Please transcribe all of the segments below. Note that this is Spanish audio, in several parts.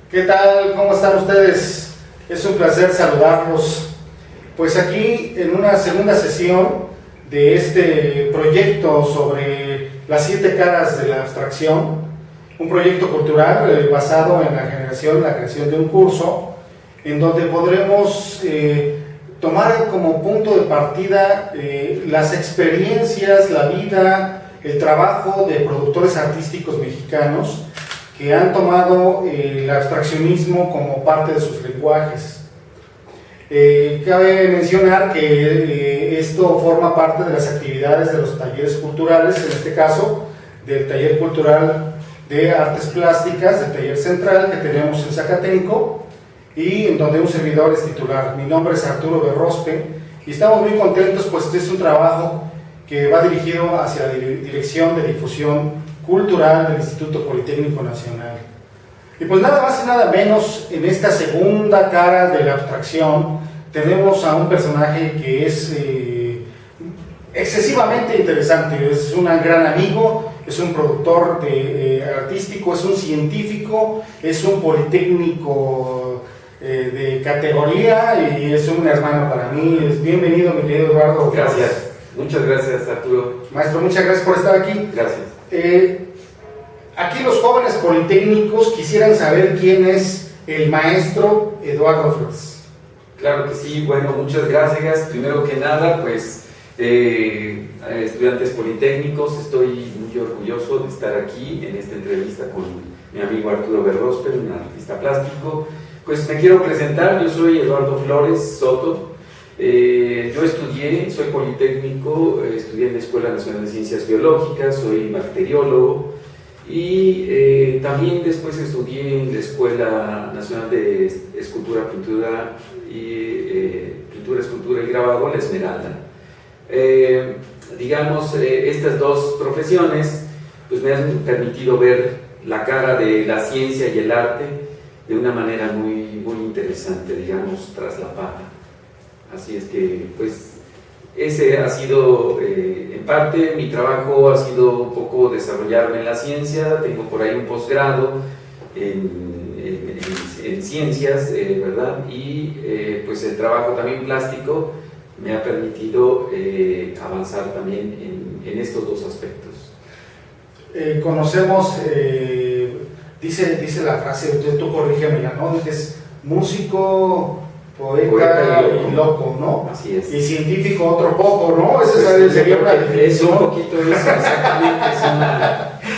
¿Qué tal? ¿Cómo están ustedes? Es un placer saludarlos. Pues aquí en una segunda sesión de este proyecto sobre las 7 caras de la abstracción, un proyecto cultural basado en la creación de un curso, en donde podremos tomar como punto de partida las experiencias, la vida, el trabajo de productores artísticos mexicanos que han tomado el abstraccionismo como parte de sus lenguajes. Cabe mencionar que esto forma parte de las actividades de los talleres culturales, en este caso del taller cultural de artes plásticas, del taller central que tenemos en Zacatenco, y en donde un servidor es titular. Mi nombre es Arturo Berrospe y estamos muy contentos, pues este es un trabajo que va dirigido hacia la Dirección de Difusión Cultural del Instituto Politécnico Nacional. Y pues nada más y nada menos, en esta segunda cara de la abstracción tenemos a un personaje que es excesivamente interesante. Es un gran amigo, es un productor artístico, es un científico, es un politécnico de categoría y es un hermano para mí. Bienvenido, mi querido Eduardo. Gracias, muchas gracias, Arturo. Maestro, muchas gracias por estar aquí. Gracias. Aquí los jóvenes politécnicos quisieran saber quién es el maestro Eduardo Flores. Claro que sí, bueno, muchas gracias. Primero que nada, pues, estudiantes politécnicos, estoy muy orgulloso de estar aquí en esta entrevista con mi amigo Arturo Berrospe, un artista plástico. Pues me quiero presentar, yo soy Eduardo Flores Soto. Yo soy politécnico, estudié en la Escuela Nacional de Ciencias Biológicas, soy bacteriólogo y también después estudié en la Escuela Nacional de Escultura, Pintura, Escultura y Grabado, la Esmeralda. Estas dos profesiones pues me han permitido ver la cara de la ciencia y el arte de una manera muy interesante, digamos, tras la paja. Así es que, pues, ese ha sido, en parte, mi trabajo ha sido un poco desarrollarme en la ciencia. Tengo por ahí un posgrado en ciencias, ¿verdad? Y, pues, el trabajo también plástico me ha permitido avanzar también en estos dos aspectos. Conocemos, dice la frase, tú corrígemela, ¿no? Dices, músico, poeta y loco, ¿no? Así es. Y científico otro poco, ¿no? Esa sería una definición. Es un poquito eso, exactamente,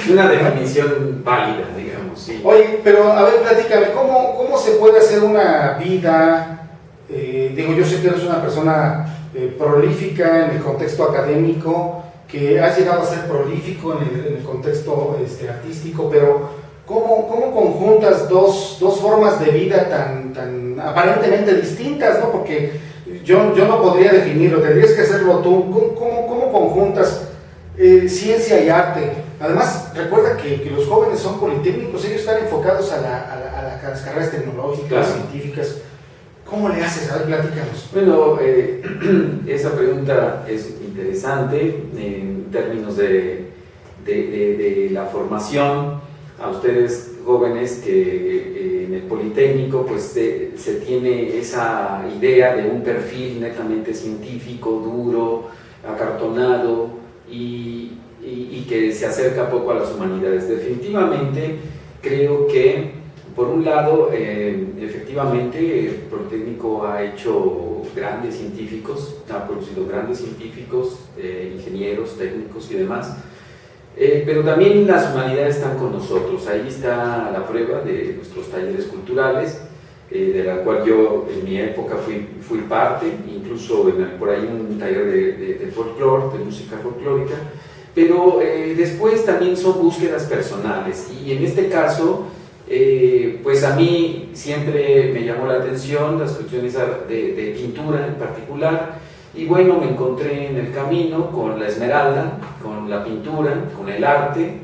es una definición válida, digamos, sí. Oye, pero a ver, platícame, ¿cómo se puede hacer una vida? Yo sé que eres una persona prolífica en el contexto académico, que has llegado a ser prolífico en el contexto artístico, pero ¿cómo conjuntas dos formas de vida tan aparentemente distintas, ¿no? Porque yo no podría definirlo, tendrías que hacerlo tú. ¿Cómo conjuntas ciencia y arte? Además, recuerda que los jóvenes son politécnicos, ellos están enfocados a las carreras tecnológicas, claro, científicas. ¿Cómo le haces? A ver, platícanos. Bueno, esa pregunta es interesante en términos de la formación. A ustedes jóvenes que en el Politécnico pues se tiene esa idea de un perfil netamente científico, duro, acartonado y que se acerca poco a las humanidades. Definitivamente creo que por un lado efectivamente el Politécnico ha hecho grandes científicos, ha producido grandes científicos, ingenieros, técnicos y demás. Pero también las humanidades están con nosotros. Ahí está la prueba de nuestros talleres culturales, de la cual yo en mi época fui parte, incluso por ahí un taller de folclore, de música folclórica, pero después también son búsquedas personales, y en este caso pues a mí siempre me llamó la atención las cuestiones de pintura en particular. Y bueno, me encontré en el camino con la esmeralda, con la pintura, con el arte,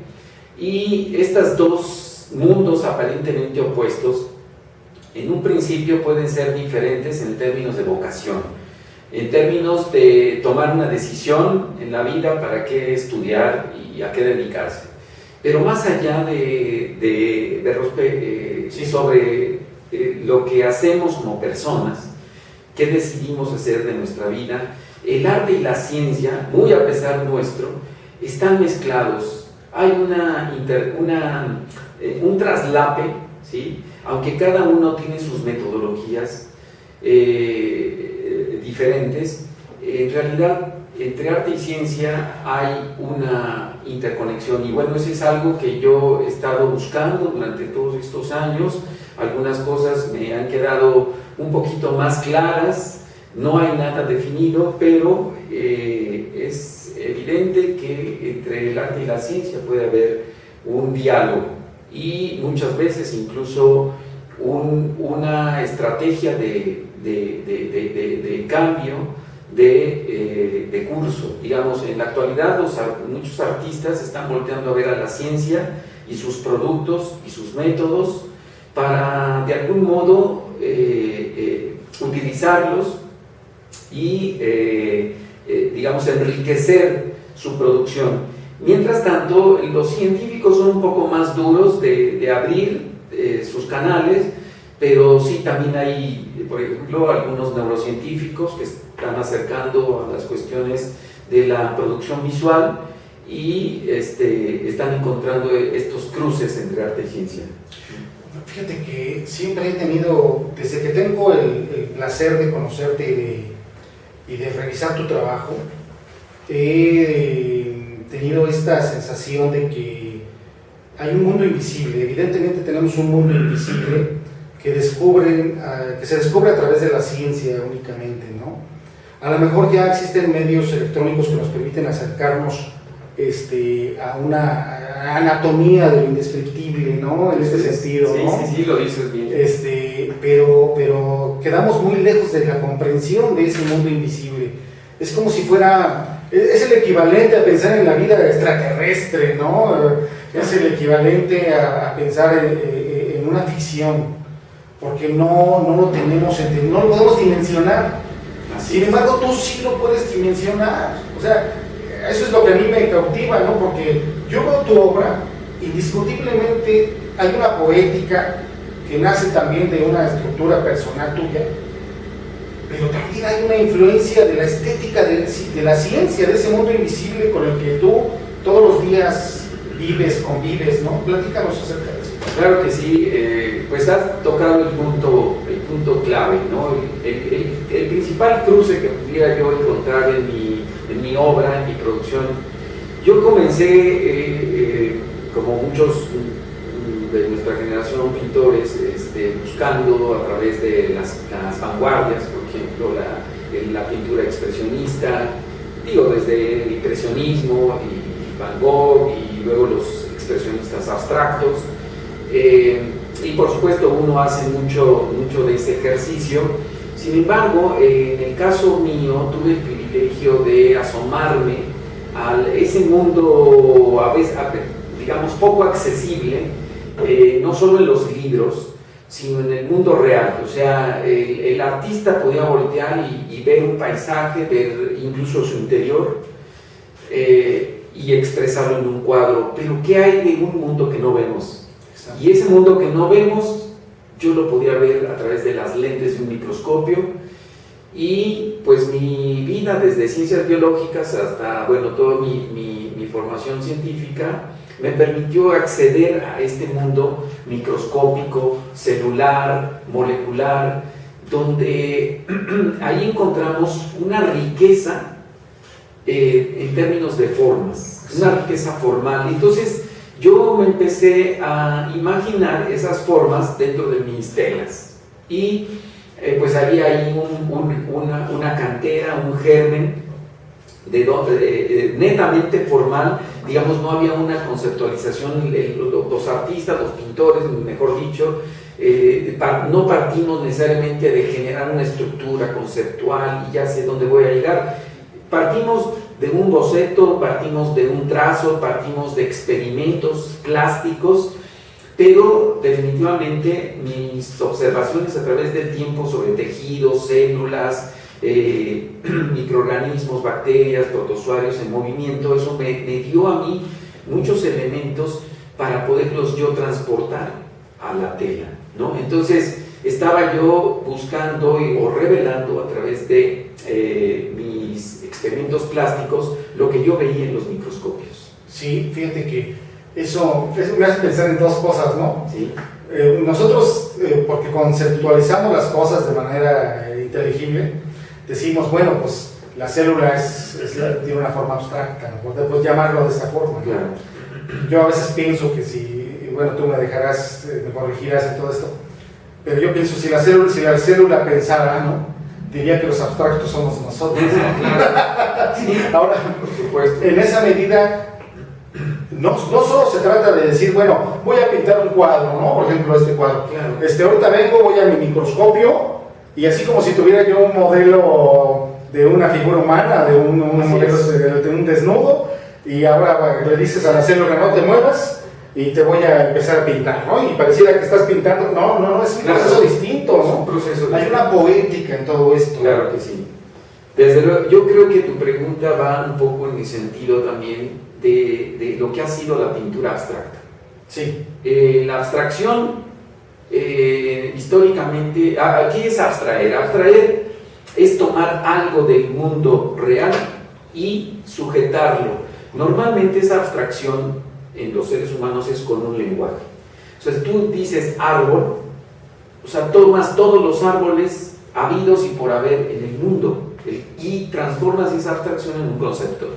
y estos dos mundos aparentemente opuestos en un principio pueden ser diferentes en términos de vocación, en términos de tomar una decisión en la vida para qué estudiar y a qué dedicarse. Pero más allá de Berrospe, sobre lo que hacemos como personas, qué decidimos hacer de nuestra vida. El arte y la ciencia, muy a pesar nuestro, están mezclados. Hay un traslape, ¿sí? Aunque cada uno tiene sus metodologías diferentes, en realidad entre arte y ciencia hay una interconexión, y bueno, eso es algo que yo he estado buscando durante todos estos años. Algunas cosas me han quedado un poquito más claras, no hay nada definido, pero es evidente que entre el arte y la ciencia puede haber un diálogo, y muchas veces incluso una estrategia de cambio de curso. Digamos, en la actualidad muchos artistas están volteando a ver a la ciencia y sus productos y sus métodos para de algún modo utilizarlos y digamos enriquecer su producción. Mientras tanto, los científicos son un poco más duros de abrir sus canales, pero sí también hay, por ejemplo, algunos neurocientíficos que están acercando a las cuestiones de la producción visual y están encontrando estos cruces entre arte y ciencia. Fíjate que siempre he tenido, desde que tengo el placer de conocerte y de revisar tu trabajo, he tenido esta sensación de que hay un mundo invisible. Evidentemente tenemos un mundo invisible que se descubre a través de la ciencia únicamente, ¿no? A lo mejor ya existen medios electrónicos que nos permiten acercarnos a una anatomía de lo indescriptible, ¿no? En este sentido, sí, ¿no? Sí, lo dices bien. Pero quedamos muy lejos de la comprensión de ese mundo invisible. Es como si fuera, es el equivalente a pensar en la vida extraterrestre, ¿no? Es el equivalente a pensar en una ficción, porque no lo tenemos, no lo podemos dimensionar. Sin embargo, tú sí lo puedes dimensionar. O sea, eso es lo que a mí me cautiva, ¿no? Porque yo veo tu obra, indiscutiblemente hay una poética que nace también de una estructura personal tuya, pero también hay una influencia de la estética de la ciencia, de ese mundo invisible con el que tú todos los días convives, ¿no? Platícanos acerca de eso. Claro que sí, pues has tocado el punto clave, ¿no? El principal cruce que pudiera yo encontrar en mi obra, en mi producción. Yo comencé, como muchos de nuestra generación pintores, buscando a través de las vanguardias, por ejemplo, la pintura expresionista, desde el impresionismo y Van Gogh y luego los expresionistas abstractos. Y por supuesto uno hace mucho de ese ejercicio. Sin embargo, en el caso mío tuve el privilegio de asomarme a ese mundo a veces, digamos, poco accesible, no solo en los libros, sino en el mundo real. O sea, el artista podía voltear y ver un paisaje, ver incluso su interior, y expresarlo en un cuadro. Pero ¿qué hay de un mundo que no vemos? Y ese mundo que no vemos, yo lo podía ver a través de las lentes de un microscopio. Y pues mi vida, desde ciencias biológicas hasta, toda mi formación científica, me permitió acceder a este mundo microscópico, celular, molecular, donde ahí encontramos una riqueza en términos de formas, una riqueza formal. Entonces yo me empecé a imaginar esas formas dentro de mis telas, y pues había ahí una cantera, un germen netamente formal. Digamos, no había una conceptualización. Los artistas, los pintores, mejor dicho, no partimos necesariamente de generar una estructura conceptual y ya sé dónde voy a llegar. Partimos de un boceto, partimos de un trazo, partimos de experimentos plásticos, pero definitivamente mis observaciones a través del tiempo sobre tejidos, células, microorganismos, bacterias, protozoarios en movimiento, eso me dio a mí muchos elementos para poderlos yo transportar a la tela. ¿no? Entonces, estaba yo buscando o revelando a través de mis experimentos plásticos lo que yo veía en los microscopios. Sí, fíjate que eso me hace pensar en dos cosas, ¿no? ¿Sí? Nosotros, porque conceptualizamos las cosas de manera inteligible, decimos, bueno, pues la célula tiene una forma abstracta, ¿no? Puedes llamarlo de esta forma, ¿no? Claro. Yo a veces pienso que bueno, tú me dejarás, me corregirás en todo esto, pero yo pienso, si la célula pensara, ¿no? Diría que los abstractos somos nosotros, ¿no? Sí, ahora, por supuesto. en esa medida, no solo se trata de decir, bueno, voy a pintar un cuadro, ¿no? Por ejemplo, este cuadro. Claro. Ahorita vengo, voy a mi microscopio, y así como si tuviera yo un modelo de una figura humana, de un modelo de un desnudo, y ahora le dices a la célula, no te muevas, y te voy a empezar a pintar, ¿no? Y pareciera que estás pintando. No, es un proceso distinto, ¿no? Es un proceso distinto. Hay una poética en todo esto. Claro que sí. Desde luego, yo creo que tu pregunta va un poco en el sentido también de lo que ha sido la pintura abstracta. Sí. La abstracción, históricamente, ¿qué es abstraer? Abstraer es tomar algo del mundo real y sujetarlo. Normalmente esa abstracción en los seres humanos es con un lenguaje. O sea, tú dices árbol, o sea, tomas todos los árboles habidos y por haber en el mundo y transformas esa abstracción en un concepto.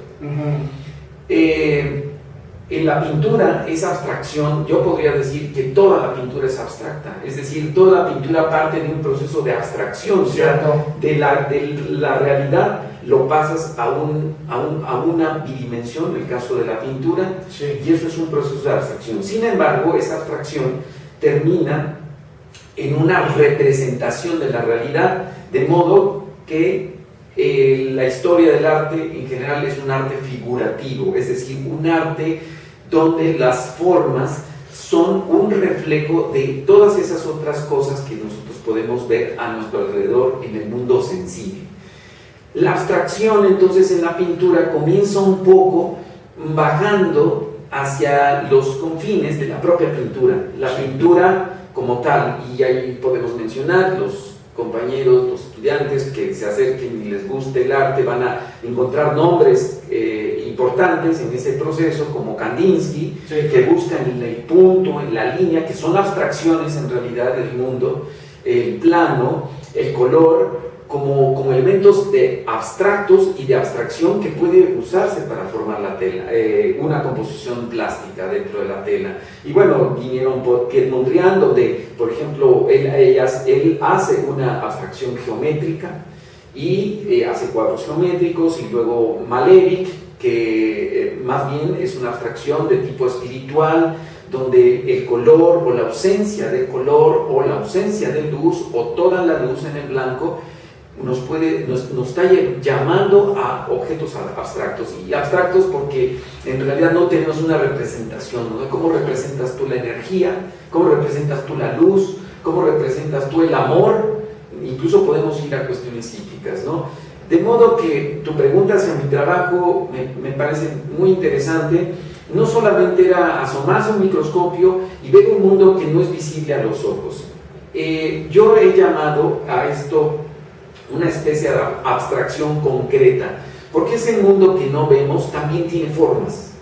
En la pintura, esa abstracción, yo podría decir que toda la pintura es abstracta, es decir, toda la pintura parte de un proceso de abstracción, o sea, de la realidad lo pasas a una bidimensión, en el caso de la pintura, Sí. y eso es un proceso de abstracción. Sin embargo, esa abstracción termina en una representación de la realidad, de modo que la historia del arte en general es un arte figurativo, es decir, un arte donde las formas son un reflejo de todas esas otras cosas que nosotros podemos ver a nuestro alrededor en el mundo sensible. La abstracción entonces en la pintura comienza un poco bajando hacia los confines de la propia pintura. La pintura como tal, y ahí podemos mencionar los compañeros, los estudiantes que se acerquen y les guste el arte van a encontrar nombres importantes en ese proceso, como Kandinsky, Sí. que buscan el punto, en la línea, que son abstracciones en realidad del mundo, el plano, el color, como elementos de abstractos y de abstracción que puede usarse para formar la tela, una composición plástica dentro de la tela. Y bueno, vinieron por Piet Mondrian, donde, por ejemplo, él hace una abstracción geométrica y hace cuadros geométricos, y luego Malevich, que más bien es una abstracción de tipo espiritual, donde el color o la ausencia del color o la ausencia de luz o toda la luz en el blanco nos está llamando a objetos abstractos, y abstractos porque en realidad no tenemos una representación, ¿no? ¿Cómo representas tú la energía? ¿Cómo representas tú la luz? ¿Cómo representas tú el amor? Incluso podemos ir a cuestiones psíquicas, ¿no? De modo que tu pregunta hacia mi trabajo me parece muy interesante. No solamente era asomarse a un microscopio y ver un mundo que no es visible a los ojos. Yo he llamado a esto una especie de abstracción concreta, porque ese mundo que no vemos también tiene formas,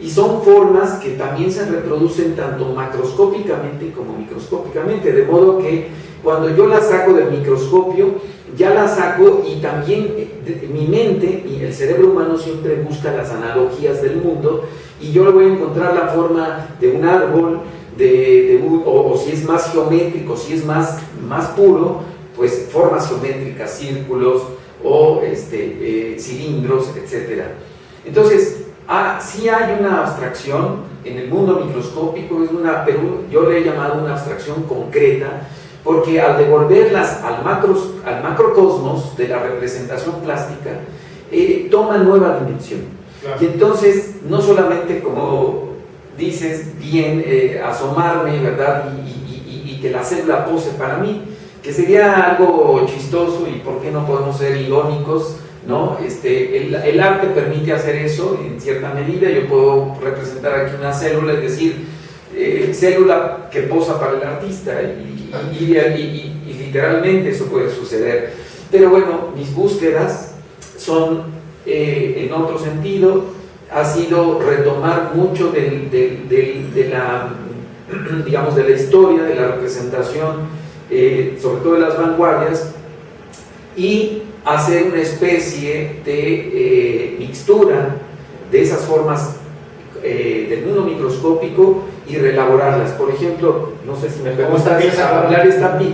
y son formas que también se reproducen tanto macroscópicamente como microscópicamente, de modo que cuando yo la saco del microscopio, ya la saco, y también mi mente y el cerebro humano siempre busca las analogías del mundo, y yo le voy a encontrar la forma de un árbol, o si es más geométrico, si es más puro, pues formas geométricas, círculos o cilindros, etc. Entonces, sí hay una abstracción en el mundo microscópico, pero yo le he llamado una abstracción concreta, porque al devolverlas al macrocosmos de la representación plástica, toma nueva dimensión. Claro. Y entonces, no solamente, como dices bien, asomarme, ¿verdad? Y que la célula pose para mí, que sería algo chistoso, y por qué no podemos ser irónicos, ¿no? El arte permite hacer eso en cierta medida. Yo puedo representar aquí una célula y decir, célula que posa para el artista y literalmente eso puede suceder. Pero bueno, mis búsquedas son en otro sentido, ha sido retomar mucho de la, digamos, de la historia, de la representación, sobre todo de las vanguardias, y hacer una especie de mixtura de esas formas del mundo microscópico y reelaborarlas. Por ejemplo, no sé si me permitas hablar de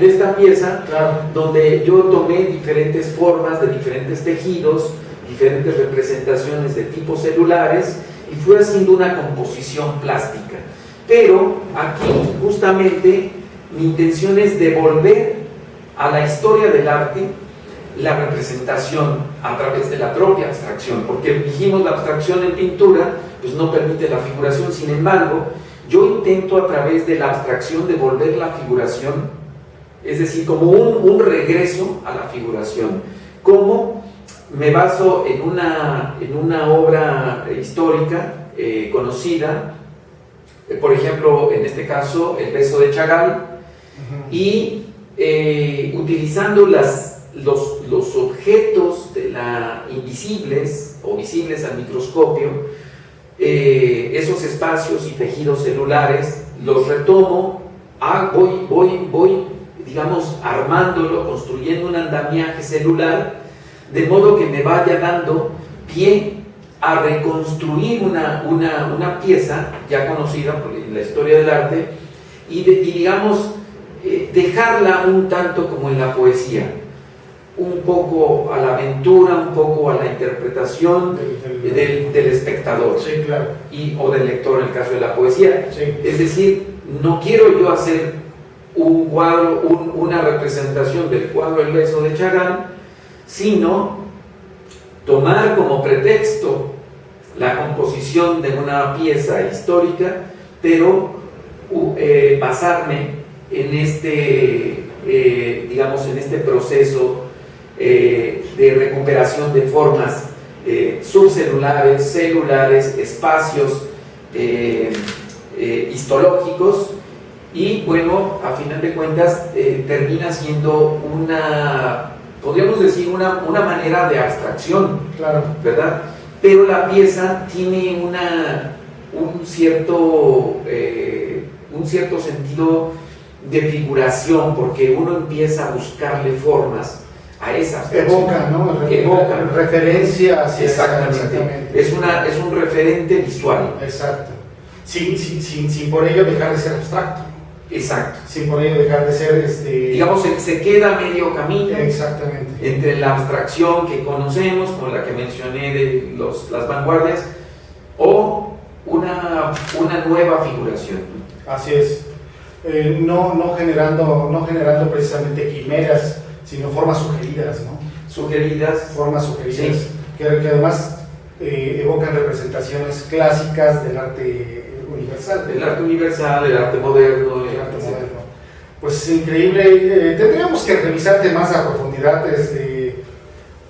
esta pieza, claro, donde yo tomé diferentes formas de diferentes tejidos, diferentes representaciones de tipos celulares y fui haciendo una composición plástica. Pero aquí justamente mi intención es devolver a la historia del arte la representación a través de la propia abstracción, porque dijimos la abstracción en pintura pues no permite la figuración. Sin embargo, yo intento a través de la abstracción devolver la figuración, es decir, como un regreso a la figuración. ¿Cómo? Me baso en una obra histórica conocida, por ejemplo, en este caso, El beso de Chagall, y utilizando los objetos de invisibles o visibles al microscopio, esos espacios y tejidos celulares, los retomo, voy, digamos, armándolo, construyendo un andamiaje celular, de modo que me vaya dando pie a reconstruir una pieza ya conocida por la historia del arte y digamos, dejarla un tanto como en la poesía, un poco a la aventura, un poco a la interpretación del espectador, sí, claro, o del lector en el caso de la poesía. Sí. Es decir, no quiero yo hacer un cuadro, una representación del cuadro El beso de Chagall, sino tomar como pretexto la composición de una pieza histórica, pero basarme en digamos, en este proceso de recuperación de formas subcelulares, celulares, espacios histológicos, y bueno, a final de cuentas termina siendo podríamos decir una manera de abstracción, claro, ¿verdad? Pero la pieza tiene un cierto sentido de figuración, porque uno empieza a buscarle formas a esa abstracción. Evoca, ¿no? Evoca. Referencia hacia Exactamente. Es un referente visual. Exacto. Sin por ello dejar de ser abstracto. Exacto. Sin por ello dejar de ser digamos, se queda medio camino. Exactamente. Entre la abstracción que conocemos, como la que mencioné de las vanguardias, o una nueva figuración. Así es. No generando precisamente quimeras, sino formas sugeridas, ¿no? Formas sugeridas, sí, que además evocan representaciones clásicas del arte universal. Del arte universal, del arte moderno. Pues es increíble. Tendríamos que revisarte más a profundidad.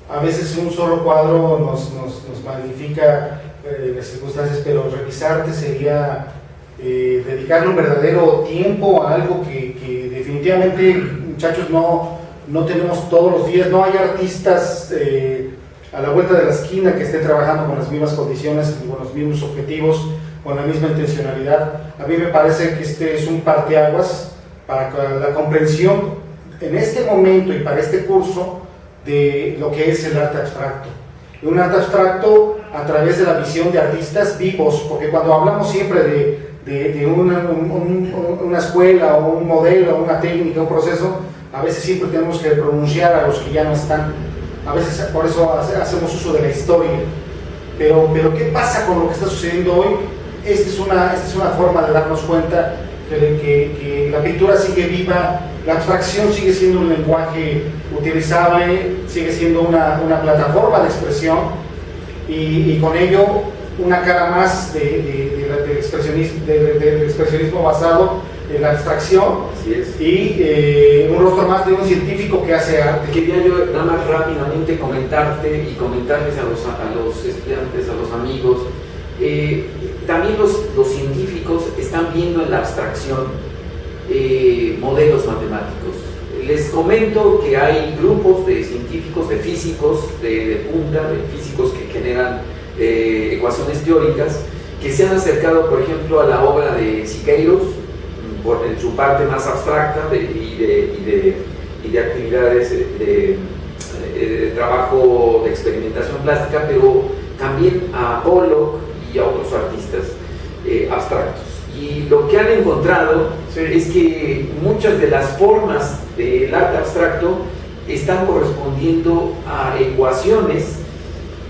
A veces un solo cuadro nos magnifica las circunstancias, pero revisarte sería dedicarle un verdadero tiempo a algo que definitivamente, muchachos, no tenemos todos los días. No hay artistas a la vuelta de la esquina que estén trabajando con las mismas condiciones, con los mismos objetivos, con la misma intencionalidad. A mí me parece que este es un parteaguas para la comprensión en este momento y para este curso de lo que es el arte abstracto. Un arte abstracto a través de la visión de artistas vivos, porque cuando hablamos siempre de una escuela o un modelo, una técnica, un proceso, a veces siempre tenemos que pronunciar a los que ya no están. A veces por eso hacemos uso de la historia. Pero ¿qué pasa con lo que está sucediendo hoy? Esta es una forma de darnos cuenta que la pintura sigue viva, la abstracción sigue siendo un lenguaje utilizable, sigue siendo una plataforma de expresión, y con ello una cara más del expresionismo basado en la abstracción. Así es. Y un rostro más de un científico que hace arte. Quería yo nada más rápidamente comentarte y comentarles a los estudiantes, a los amigos, También los científicos están viendo en la abstracción modelos matemáticos. Les comento que hay grupos de científicos, de físicos de punta, de físicos que generan ecuaciones teóricas, que se han acercado, por ejemplo, a la obra de Siqueiros, en su parte más abstracta y de actividades de trabajo de experimentación plástica, pero también a Pollock y a otros artistas abstractos. Y lo que han encontrado es que muchas de las formas del arte abstracto están correspondiendo a ecuaciones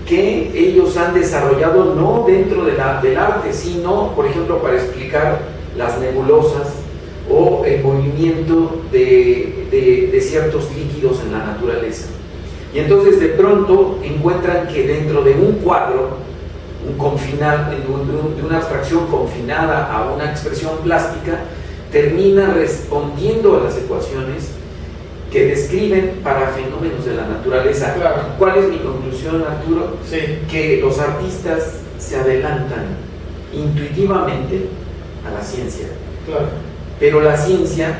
que ellos han desarrollado no dentro del arte, sino, por ejemplo, para explicar las nebulosas o el movimiento de ciertos líquidos en la naturaleza. Y entonces de pronto encuentran que dentro de un cuadro, de una abstracción confinada a una expresión plástica, termina respondiendo a las ecuaciones que describen para fenómenos de la naturaleza. Claro. ¿Cuál es mi conclusión, Arturo? Sí. Que los artistas se adelantan intuitivamente a la ciencia. Claro. Pero la ciencia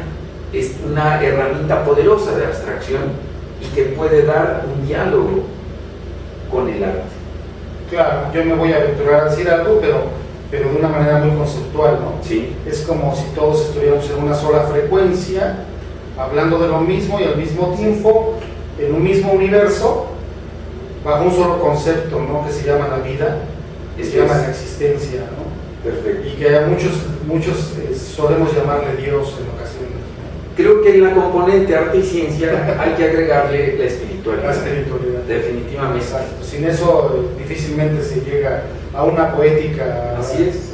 es una herramienta poderosa de abstracción y que puede dar un diálogo con el arte. Claro, yo me voy a aventurar a decir algo, pero de una manera muy conceptual, ¿no? Sí. Es como si todos estuviéramos en una sola frecuencia, hablando de lo mismo y al mismo tiempo, en un mismo universo, bajo un solo concepto, ¿no? Que se llama la vida, que se llama la existencia, ¿no? Perfecto. Y que a muchos solemos llamarle Dios en ocasiones. Creo que en la componente arte y ciencia hay que agregarle la espiritualidad. La espiritualidad. Definitivamente. Exacto. Sin eso difícilmente se llega a una poética. Así es.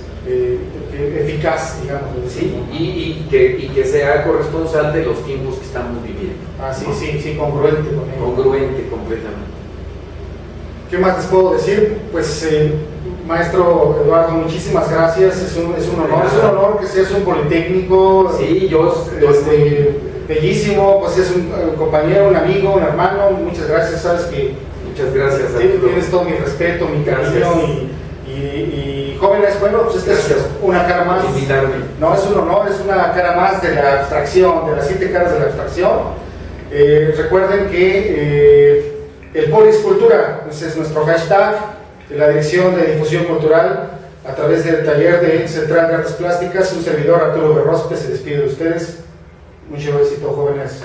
Eficaz, digamos. Sí, y que sea corresponsal de los tiempos que estamos viviendo. Ah, sí, sí, congruente con ello. Congruente completamente. ¿Qué más les puedo decir? Pues, maestro Eduardo, muchísimas gracias. Es un honor que seas un politécnico. Sí, yo bellísimo, pues es un compañero, un amigo, un hermano. Muchas gracias, sabes que muchas gracias. Tienes todo mi respeto, mi cariño y jóvenes, bueno, pues esta es una cara más. Invitarme. No, es un honor, es una cara más de la abstracción, de las 7 caras de la abstracción. Recuerden que el Poli es Cultura, ese es nuestro hashtag de la Dirección de Difusión Cultural a través del taller de Central de Artes Plásticas. Un servidor, Arturo Berrospe, se despide de ustedes. Mucho éxito, jóvenes.